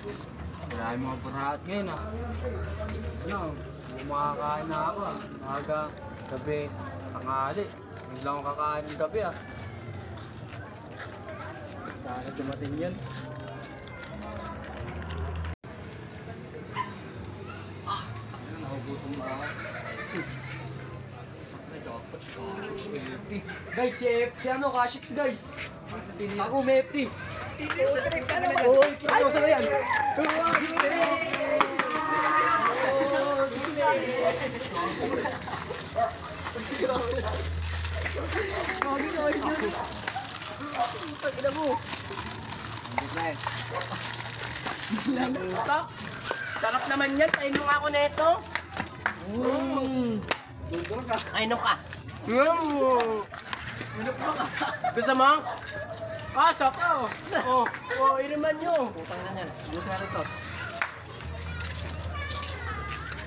Wala yung mga burahat ngayon ah. Ano, makakain na ako ah. Maga, gabi, tanghali. Hindi lang ako kakain ng gabi ah. Sana dumating yan. Nakugutom na ako. Guys, si ano, Kashix guys. Ako, may FT. Ay, masama yan. Pagkina mo. Lamutak. Sarap naman yan. Painom ako na ito. Painom ka. Gusto mo? Pasok ka. Inuman nyo. Putang na yan. Gusto na rin to.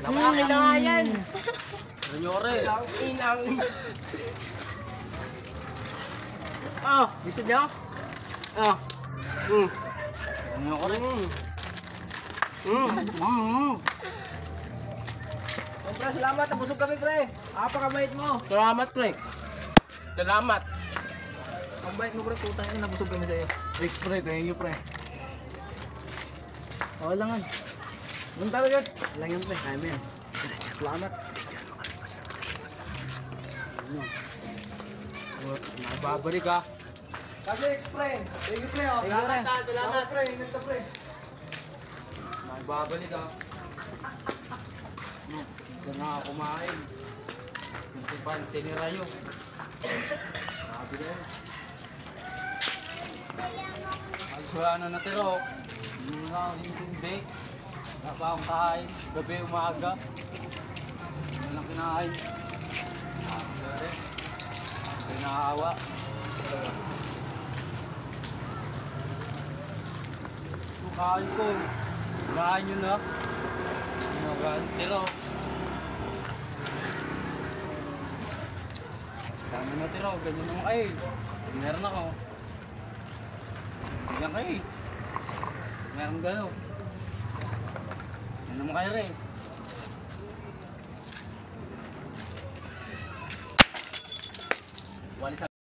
Akin na nga yan. Senyore. Inang. Gusto nyo? Senyore rin. Pre, salamat. Nabusog kami, pre. Apakabait mo. Salamat, pre. Salamat. Ang bait mo, pre. Putang ina, nabusog kami sa'yo. Thanks pre, thank you pre. Okay lang yan. Anong tawag yun? Lang yan pre, kaya mo yan. Salamat. Nababalik ah. Kasi, pre. Thank you, pre. Salamat, salamat. Pre, ingat ka, pre. Nababalik ah. Diyan na ako kumain. Yung tipan, tinira nyo. Sabi na yun. Pag wala na natira oh. Hindi na ako hindi. Wala pa akong kain. Gabi, umaga. Hindi lang kinain. Sorry. Hindi nakaawa. Yung kain ko. Kain nyo na. Tira oh. Dami na tira, ganyan naman kayo. Meron ako. Ganyan kayo. Meron gano'n. Yan naman kayo rin. Wali sa